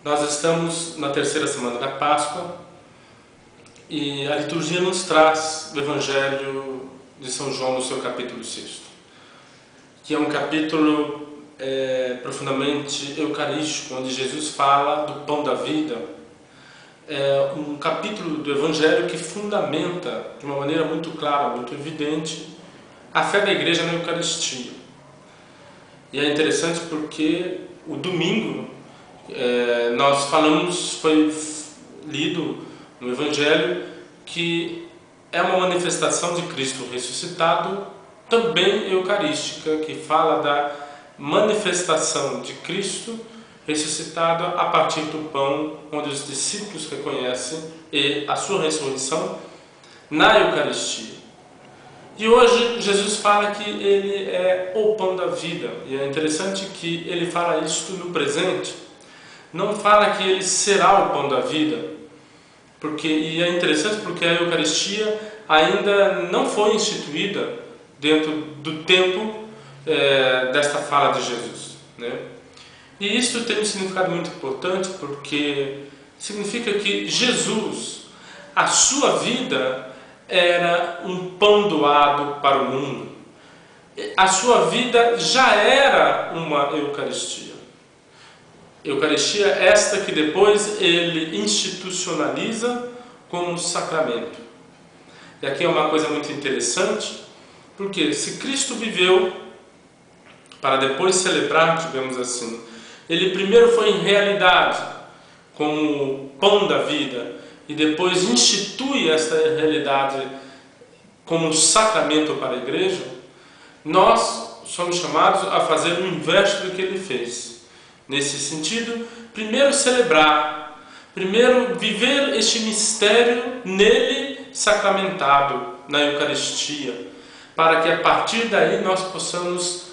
Nós estamos na terceira semana da Páscoa e a liturgia nos traz o Evangelho de São João no seu capítulo 6, que é um capítulo profundamente eucarístico, onde Jesus fala do pão da vida. É um capítulo do Evangelho que fundamenta de uma maneira muito clara, muito evidente, a fé da Igreja na Eucaristia. E é interessante porque o domingo nós falamos, foi lido no Evangelho, que é uma manifestação de Cristo ressuscitado, também eucarística, que fala da manifestação de Cristo ressuscitado a partir do pão, onde os discípulos reconhecem a sua ressurreição na Eucaristia. E hoje Jesus fala que ele é o pão da vida, e é interessante que ele fala isso no presente, não fala que ele será o pão da vida, e é interessante porque a Eucaristia ainda não foi instituída dentro do tempo desta fala de Jesus, né? E isso tem um significado muito importante, porque significa que Jesus, a sua vida era um pão doado para o mundo. A sua vida já era uma Eucaristia. Eucaristia esta que depois ele institucionaliza como sacramento. E aqui é uma coisa muito interessante, porque se Cristo viveu para depois celebrar, digamos assim, ele primeiro foi em realidade como pão da vida e depois institui esta realidade como sacramento para a Igreja, nós somos chamados a fazer o inverso do que ele fez. Nesse sentido, primeiro celebrar, primeiro viver este mistério nele sacramentado, na Eucaristia, para que a partir daí nós possamos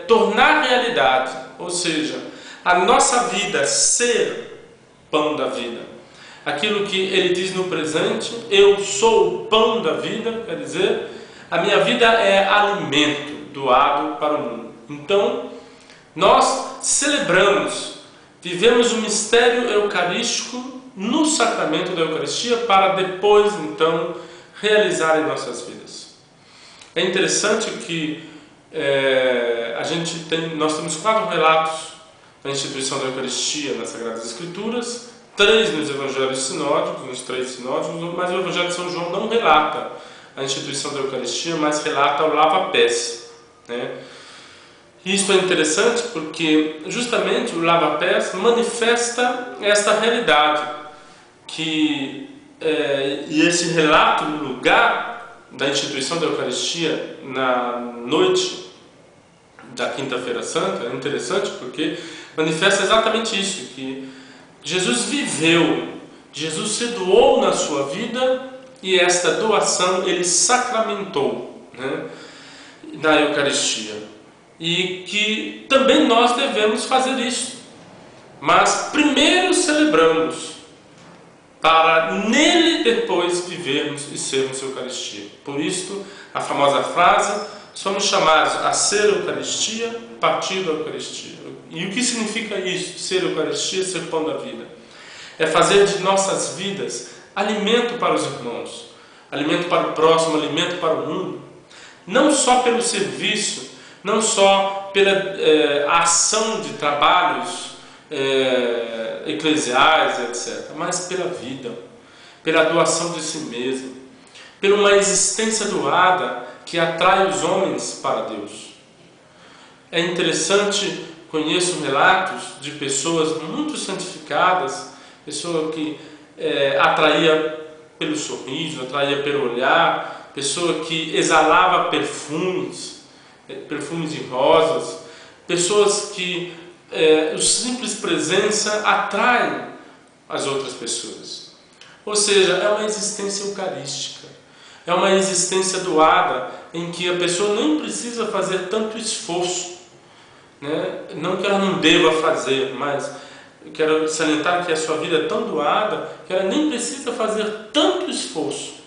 tornar realidade, ou seja, a nossa vida ser pão da vida. Aquilo que ele diz no presente, eu sou o pão da vida, quer dizer, a minha vida é alimento doado para o mundo. Então, nós celebramos, vivemos o mistério eucarístico no sacramento da Eucaristia para depois, então, realizar em nossas vidas. É interessante que nós temos 4 relatos da instituição da Eucaristia nas Sagradas Escrituras, 3 nos Evangelhos sinódicos, nos 3 sinódicos, mas o Evangelho de São João não relata a instituição da Eucaristia, mas relata o lava-pés, né? Isso é interessante porque justamente o lava-pés manifesta esta realidade, e esse relato no lugar da instituição da Eucaristia na noite da Quinta-feira Santa é interessante porque manifesta exatamente isso, que Jesus viveu, Jesus se doou na sua vida e esta doação ele sacramentou, né, na Eucaristia. E que também nós devemos fazer isso. Mas primeiro celebramos, para nele depois vivermos e sermos Eucaristia. Por isso, a famosa frase, somos chamados a ser Eucaristia, partir da Eucaristia. E o que significa isso? Ser Eucaristia, ser pão da vida. É fazer de nossas vidas alimento para os irmãos, alimento para o próximo, alimento para o mundo. Não só pelo serviço, não só pela ação de trabalhos eclesiais, etc., mas pela vida, pela doação de si mesmo, pela uma existência doada que atrai os homens para Deus. É interessante, conheço relatos de pessoas muito santificadas, pessoa que atraía pelo sorriso, atraía pelo olhar, pessoa que exalava perfumes de rosas, pessoas que a simples presença atrai as outras pessoas. Ou seja, é uma existência eucarística, é uma existência doada, em que a pessoa nem precisa fazer tanto esforço, né? Não que ela não deva fazer, mas eu quero salientar que a sua vida é tão doada que ela nem precisa fazer tanto esforço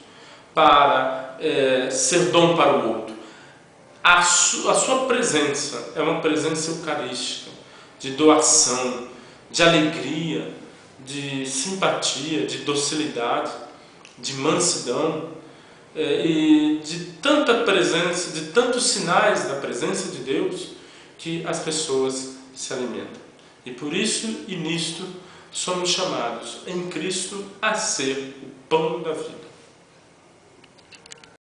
para ser dom para o outro. A sua presença é uma presença eucarística, de doação, de alegria, de simpatia, de docilidade, de mansidão, e de tanta presença, de tantos sinais da presença de Deus, que as pessoas se alimentam. E por isso e nisto somos chamados em Cristo a ser o pão da vida.